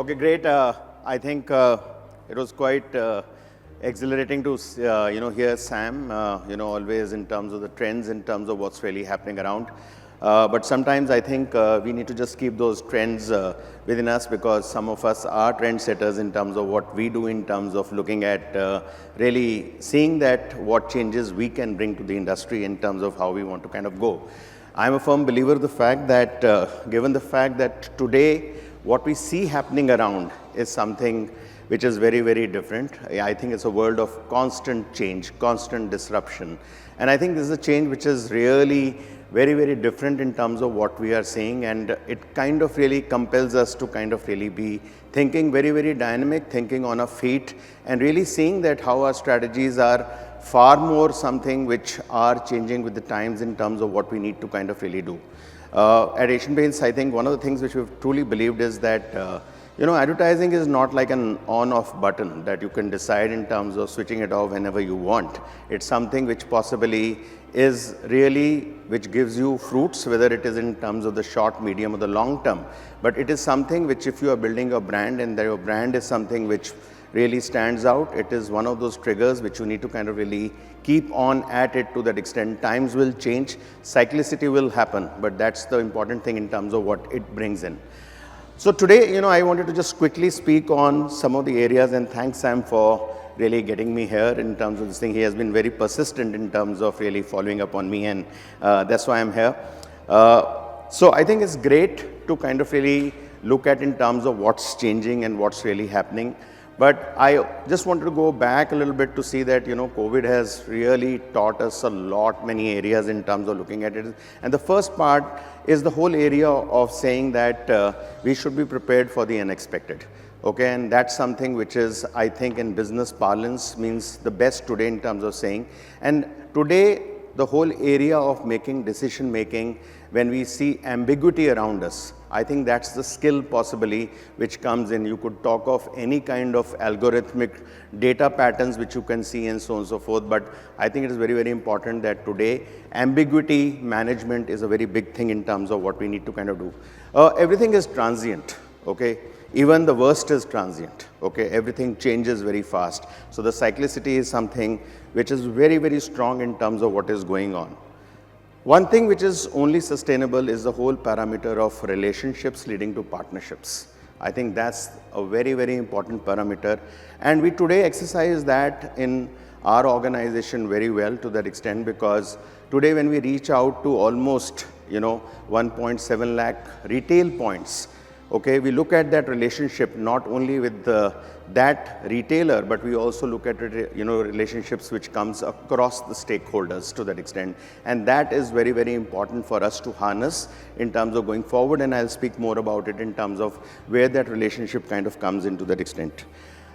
Okay, great. I think it was quite exhilarating to hear Sam. Always in terms of the trends, in terms of what's really happening around. But sometimes I think we need to just keep those trends within us, because some of us are trendsetters in terms of what we do, in terms of looking at really seeing that what changes we can bring to the industry in terms of how we want to kind of go. I'm a firm believer of the fact that given the fact that today what we see happening around is something which is very, very different. I think it's a world of constant change, constant disruption. And I think this is a change which is really very, very different in terms of what we are seeing, and it kind of really compels us to kind of really be thinking very, very dynamic, thinking on our feet, and really seeing that how our strategies are far more something which are changing with the times in terms of what we need to kind of really do. At Asian Paints, I think one of the things which we've truly believed is that advertising is not like an on-off button that you can decide in terms of switching it off whenever you want. It's something which possibly is really which gives you fruits, whether it is in terms of the short, medium or the long term. But it is something which, if you are building a brand and your brand is something which really stands out, it is one of those triggers which you need to kind of really keep on at it to that extent. Times will change, cyclicity will happen, but that's the important thing in terms of what it brings in. So today, I wanted to just quickly speak on some of the areas, and thanks Sam for really getting me here in terms of this thing. He has been very persistent in terms of really following up on me, and that's why I'm here. So I think it's great to kind of really look at in terms of what's changing and what's really happening. But I just wanted to go back a little bit to see that, COVID has really taught us a lot, many areas in terms of looking at it. And the first part is the whole area of saying that we should be prepared for the unexpected. Okay, and that's something which is, I think, in business parlance means the best today in terms of saying. And today, the whole area of making decision making, when we see ambiguity around us, I think that's the skill possibly which comes in. You could talk of any kind of algorithmic data patterns which you can see and so on and so forth, but I think it is very, very important that today ambiguity management is a very big thing in terms of what we need to kind of do. Everything is transient, okay? Even the worst is transient, okay? Everything changes very fast. So the cyclicity is something which is very, very strong in terms of what is going on. One thing which is only sustainable is the whole parameter of relationships leading to partnerships. I think that's a very, very important parameter. And we today exercise that in our organization very well to that extent, because today when we reach out to almost 1.7 lakh retail points, okay, we look at that relationship not only with that retailer, but we also look at relationships which comes across the stakeholders to that extent. And that is very, very important for us to harness in terms of going forward. And I'll speak more about it in terms of where that relationship kind of comes into that extent.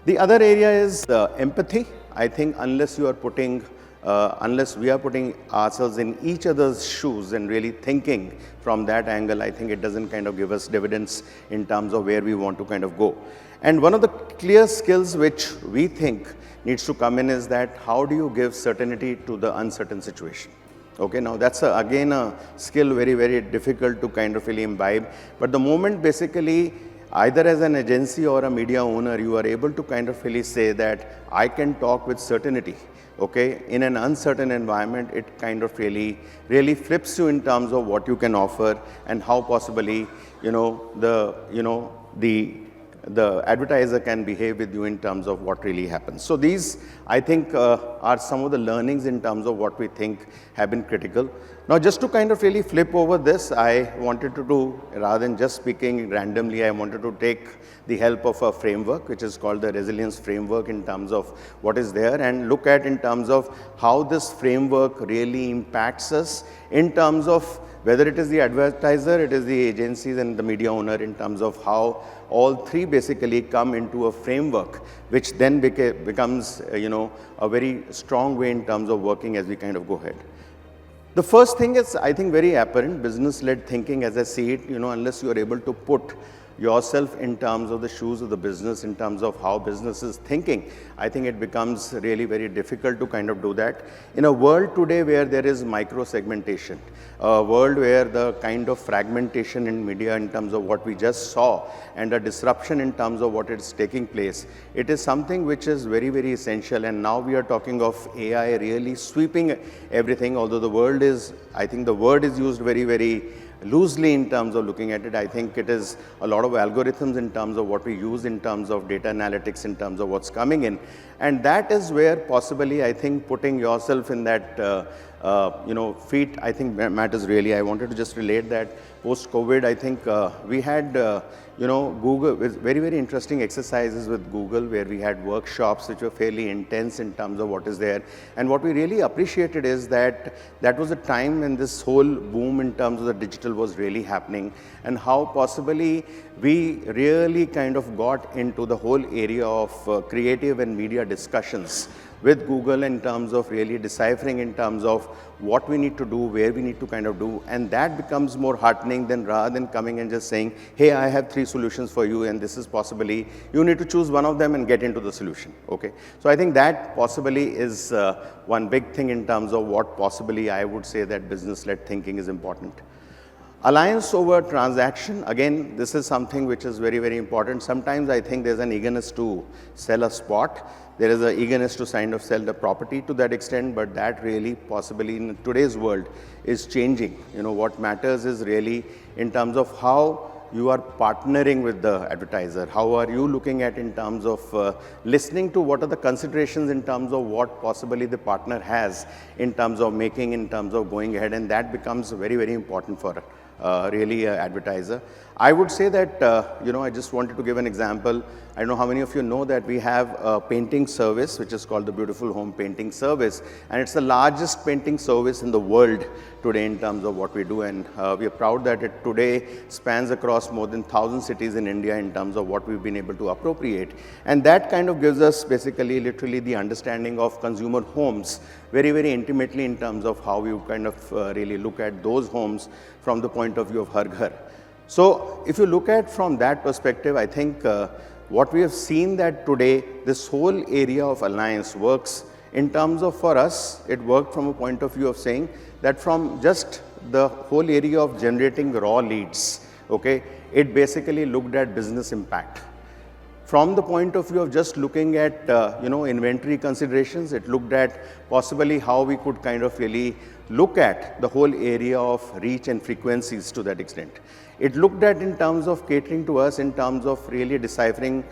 The other area is empathy. I think unless we are putting ourselves in each other's shoes and really thinking from that angle, I think it doesn't kind of give us dividends in terms of where we want to kind of go. And one of the clear skills which we think needs to come in is that how do you give certainty to the uncertain situation? Okay, now that's again a skill very, very difficult to kind of really imbibe. But the moment basically either as an agency or a media owner, you are able to kind of really say that I can talk with certainty. Okay, in an uncertain environment, it kind of really flips you in terms of what you can offer and how possibly the advertiser can behave with you in terms of what really happens. So these, I think, are some of the learnings in terms of what we think have been critical. Now, just to kind of really flip over this, I wanted to do, rather than just speaking randomly, I wanted to take the help of a framework, which is called the resilience framework, in terms of what is there, and look at in terms of how this framework really impacts us in terms of whether it is the advertiser, it is the agencies and the media owner, in terms of how all three basically come into a framework, which then becomes a very strong way in terms of working as we kind of go ahead. The first thing is, I think, very apparent, business-led thinking as I see it, unless you are able to put yourself in terms of the shoes of the business, in terms of how business is thinking, I think it becomes really very difficult to kind of do that. In a world today where there is micro segmentation, a world where the kind of fragmentation in media in terms of what we just saw and a disruption in terms of what is taking place, it is something which is very, very essential. And now we are talking of AI really sweeping everything, although the world is, I think the word is used very, very loosely in terms of looking at it. I think it is a lot of algorithms in terms of what we use in terms of data analytics, in terms of what's coming in. And that is where possibly I think putting yourself in that feet, I think matters really. I wanted to just relate that post-COVID, I think we had, Google, very, very interesting exercises with Google where we had workshops which were fairly intense in terms of what is there. And what we really appreciated is that that was a time when this whole boom in terms of the digital was really happening, and how possibly we really kind of got into the whole area of creative and media discussions with Google in terms of really deciphering in terms of what we need to do, where we need to kind of do, and that becomes more heartening than rather than coming and just saying, hey, I have 3 solutions for you and this is possibly, you need to choose one of them and get into the solution, okay? So I think that possibly is one big thing in terms of what possibly I would say that business-led thinking is important. Alliance over transaction, again, this is something which is very, very important. Sometimes I think there's an eagerness to sell a spot. There is an eagerness to kind of sell the property to that extent, but that really possibly in today's world is changing. What matters is really in terms of how you are partnering with the advertiser. How are you looking at in terms of listening to what are the considerations in terms of what possibly the partner has in terms of making, in terms of going ahead, and that becomes very, very important for really an advertiser. I would say that, I just wanted to give an example. I don't know how many of you know that we have a painting service which is called the Beautiful Home Painting Service, and it's the largest painting service in the world today in terms of what we do, and we are proud that it today spans across more than 1,000 cities in India in terms of what we've been able to appropriate. And that kind of gives us basically literally the understanding of consumer homes very, very intimately in terms of how you kind of really look at those homes from the point of view of Har Ghar. So if you look at from that perspective, I think what we have seen that today, this whole area of alliance works in terms of, for us, it worked from a point of view of saying that from just the whole area of generating raw leads, okay, it basically looked at business impact. From the point of view of just looking at, inventory considerations, it looked at possibly how we could kind of really look at the whole area of reach and frequencies to that extent. It looked at in terms of catering to us, in terms of really deciphering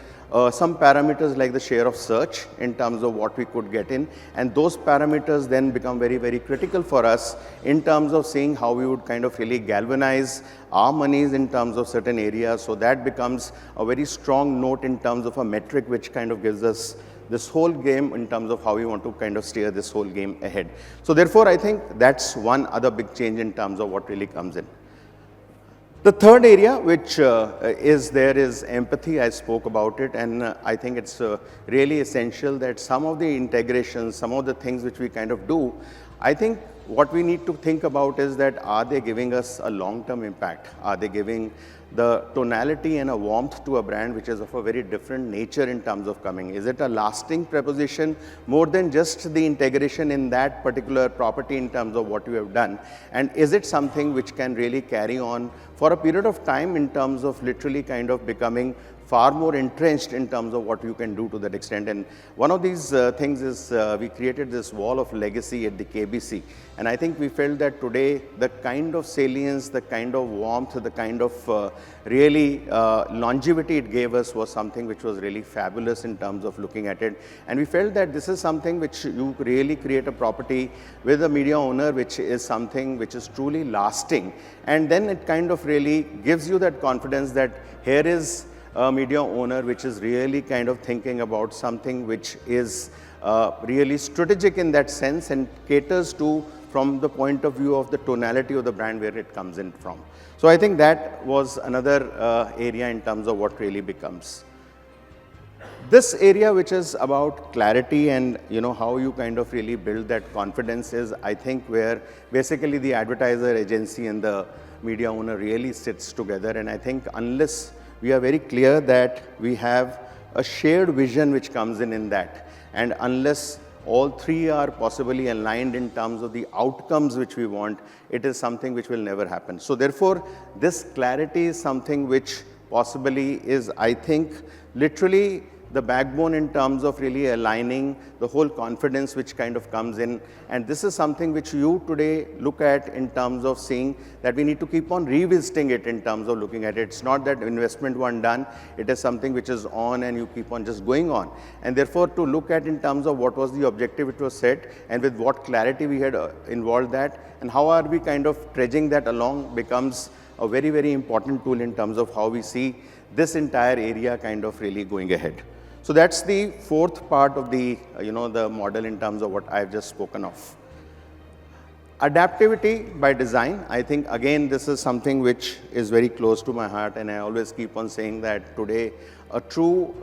some parameters like the share of search in terms of what we could get in, and those parameters then become very, very critical for us in terms of seeing how we would kind of really galvanize our monies in terms of certain areas. So that becomes a very strong note in terms of a metric which kind of gives us this whole game in terms of how we want to kind of steer this whole game ahead. So therefore, I think that's one other big change in terms of what really comes in. The third area which is empathy. I spoke about it, and I think it's really essential that some of the integrations, some of the things which we kind of do, I think what we need to think about is that are they giving us a long-term impact? Are they giving the tonality and a warmth to a brand which is of a very different nature in terms of coming? Is it a lasting proposition more than just the integration in that particular property in terms of what you have done? And is it something which can really carry on for a period of time in terms of literally kind of becoming far more entrenched in terms of what you can do to that extent? And one of these things is we created this wall of legacy at the KBC. And I think we felt that today the kind of salience, the kind of warmth, the kind of really longevity it gave us was something which was really fabulous in terms of looking at it. And we felt that this is something which you really create a property with a media owner which is something which is truly lasting. And then it kind of really gives you that confidence that here is a media owner which is really kind of thinking about something which is really strategic in that sense and caters to from the point of view of the tonality of the brand where it comes in from. So I think that was another area in terms of what really becomes. This area which is about clarity and how you kind of really build that confidence is, I think, where basically the advertiser agency and the media owner really sits together. And I think unless we are very clear that we have a shared vision which comes in that. And unless all three are possibly aligned in terms of the outcomes which we want, it is something which will never happen. So therefore, this clarity is something which possibly is, I think, literally the backbone in terms of really aligning the whole confidence which kind of comes in. And this is something which you today look at in terms of seeing that we need to keep on revisiting it in terms of looking at it. It's not that investment one done, it is something which is on and you keep on just going on. And therefore, to look at in terms of what was the objective it was set and with what clarity we had involved that and how are we kind of trudging that along becomes a very, very important tool in terms of how we see this entire area kind of really going ahead. So that's the fourth part of the, the model in terms of what I've just spoken of. Adaptivity by design, I think again this is something which is very close to my heart, and I always keep on saying that today a true,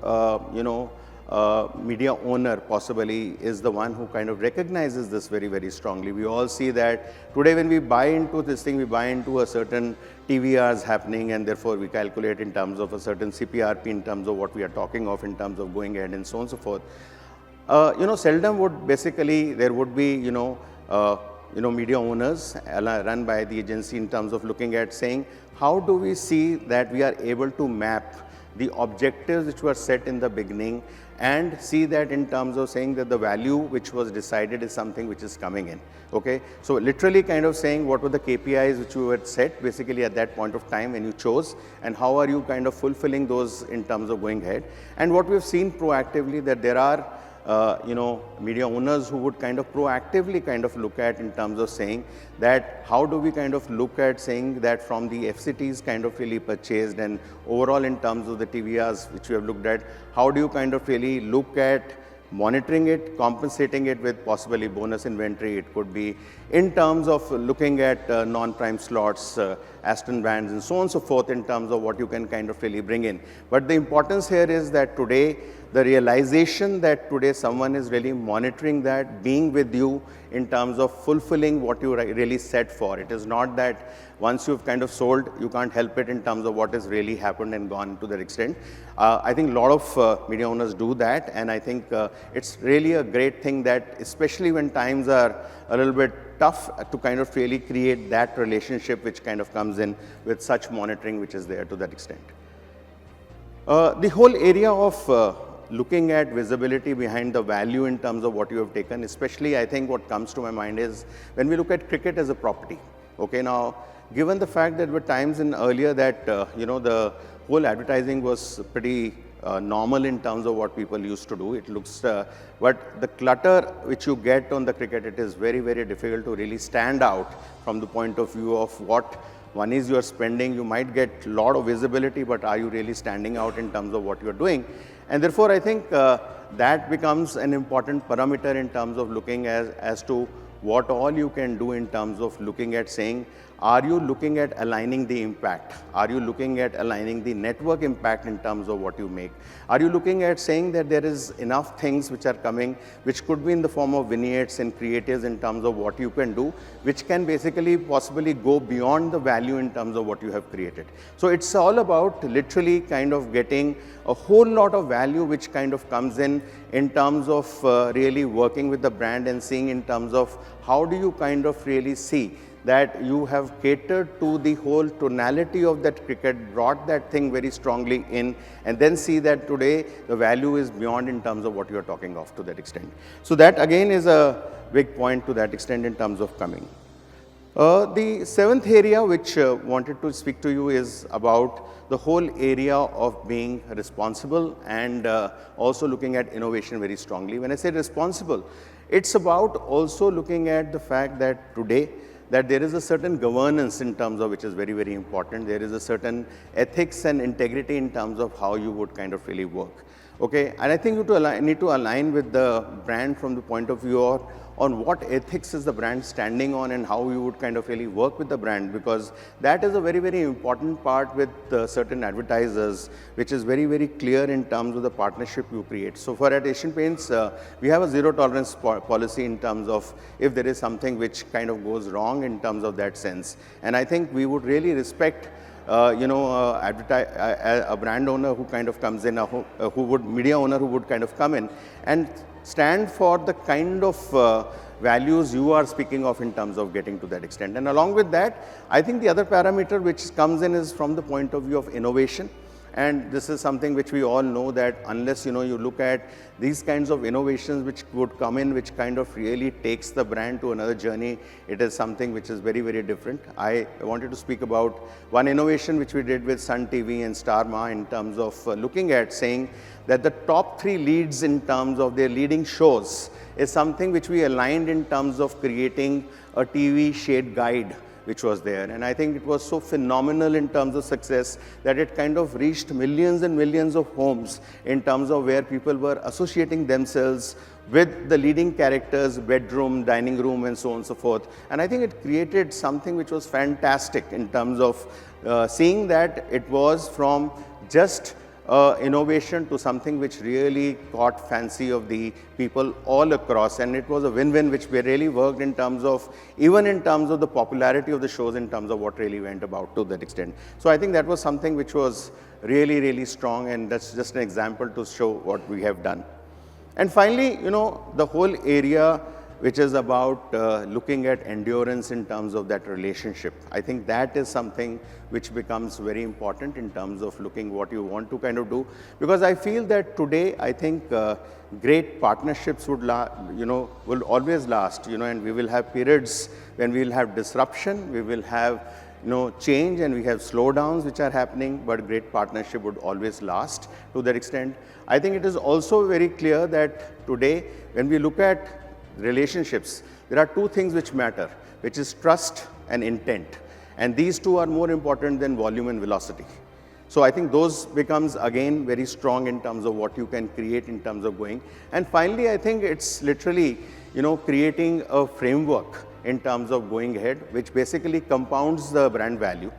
media owner possibly is the one who kind of recognizes this very, very strongly. We all see that today when we buy into this thing, we buy into a certain TVRs happening, and therefore we calculate in terms of a certain CPRP in terms of what we are talking of in terms of going ahead and so on and so forth. Seldom would basically there would be, media owners run by the agency in terms of looking at saying, how do we see that we are able to map the objectives which were set in the beginning and see that in terms of saying that the value which was decided is something which is coming in. Okay, so literally kind of saying what were the KPIs which you had set basically at that point of time when you chose, and how are you kind of fulfilling those in terms of going ahead. And what we've seen proactively that there are media owners who would kind of proactively kind of look at in terms of saying that how do we kind of look at saying that from the FCTs kind of really purchased and overall in terms of the TVRs which we have looked at, how do you kind of really look at monitoring it, compensating it with possibly bonus inventory. It could be in terms of looking at non-prime slots, Aston bands and so on and so forth in terms of what you can kind of really bring in. But the importance here is that today, the realization that today someone is really monitoring that, being with you in terms of fulfilling what you really set for. It is not that once you've kind of sold, you can't help it in terms of what has really happened and gone to that extent. I think a lot of media owners do that, and I think it's really a great thing that, especially when times are a little bit tough, to kind of really create that relationship which kind of comes in with such monitoring which is there to that extent. The whole area of looking at visibility behind the value in terms of what you have taken, especially I think what comes to my mind is when we look at cricket as a property. Okay, now given the fact that there were times in earlier that the whole advertising was pretty normal in terms of what people used to do. It looks, but the clutter which you get on the cricket, it is very, very difficult to really stand out from the point of view of what one is you are spending. You might get a lot of visibility, but are you really standing out in terms of what you are doing? And therefore, I think that becomes an important parameter in terms of looking as to what all you can do in terms of looking at saying, are you looking at aligning the impact? Are you looking at aligning the network impact in terms of what you make? Are you looking at saying that there is enough things which are coming, which could be in the form of vignettes and creatives in terms of what you can do, which can basically possibly go beyond the value in terms of what you have created. So it's all about literally kind of getting a whole lot of value which kind of comes in terms of really working with the brand and seeing in terms of how do you kind of really see that you have catered to the whole tonality of that cricket, brought that thing very strongly in, and then see that today the value is beyond in terms of what you are talking of to that extent. So that again is a big point to that extent in terms of coming. The seventh area which wanted to speak to you is about the whole area of being responsible and also looking at innovation very strongly. When I say responsible, it's about also looking at the fact that today that there is a certain governance in terms of which is very, very important. There is a certain ethics and integrity in terms of how you would kind of really work. Okay, and I think you need to align with the brand from the point of view of on what ethics is the brand standing on and how you would kind of really work with the brand, because that is a very, very important part with certain advertisers, which is very, very clear in terms of the partnership you create. So for at Asian Paints, we have a zero tolerance policy in terms of if there is something which kind of goes wrong in terms of that sense. And I think we would really respect a brand owner who kind of comes in, media owner who would kind of come in and stand for the kind of values you are speaking of in terms of getting to that extent. And along with that, I think the other parameter which comes in is from the point of view of innovation. And this is something which we all know, that unless, you look at these kinds of innovations which would come in, which kind of really takes the brand to another journey, it is something which is very, very different. I wanted to speak about one innovation which we did with Sun TV and Star Ma in terms of looking at saying that the top 3 leads in terms of their leading shows is something which we aligned in terms of creating a TV shade guide which was there. And I think it was so phenomenal in terms of success that it kind of reached millions and millions of homes in terms of where people were associating themselves with the leading characters, bedroom, dining room, and so on and so forth. And I think it created something which was fantastic in terms of seeing that it was from just innovation to something which really caught fancy of the people all across, and it was a win-win which really worked in terms of, even in terms of the popularity of the shows, in terms of what really went about to that extent. So I think that was something which was really, really strong, and that's just an example to show what we have done. And finally, the whole area which is about looking at endurance in terms of that relationship. I think that is something which becomes very important in terms of looking what you want to kind of do. Because I feel that today, I think great partnerships will always last, and we will have periods when we will have disruption, we will have change, and we have slowdowns which are happening, but great partnership would always last to that extent. I think it is also very clear that today, when we look at relationships, there are 2 things which matter, which is trust and intent. And these 2 are more important than volume and velocity. So I think those becomes again very strong in terms of what you can create in terms of going. And finally, I think it's literally, creating a framework in terms of going ahead, which basically compounds the brand value,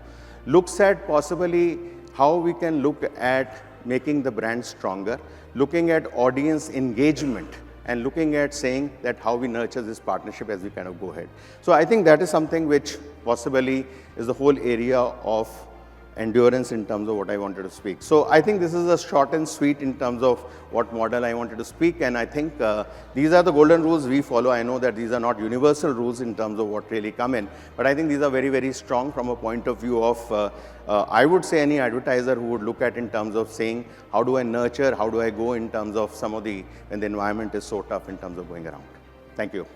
looks at possibly how we can look at making the brand stronger, looking at audience engagement, and looking at saying that how we nurture this partnership as we kind of go ahead. So I think that is something which possibly is the whole area of endurance in terms of what I wanted to speak. So I think this is a short and sweet in terms of what model I wanted to speak, and I think these are the golden rules we follow. I know that these are not universal rules in terms of what really come in, but I think these are very, very strong from a point of view of, I would say, any advertiser who would look at in terms of saying, how do I nurture, how do I go in terms of some of when the environment is so tough in terms of going around. Thank you.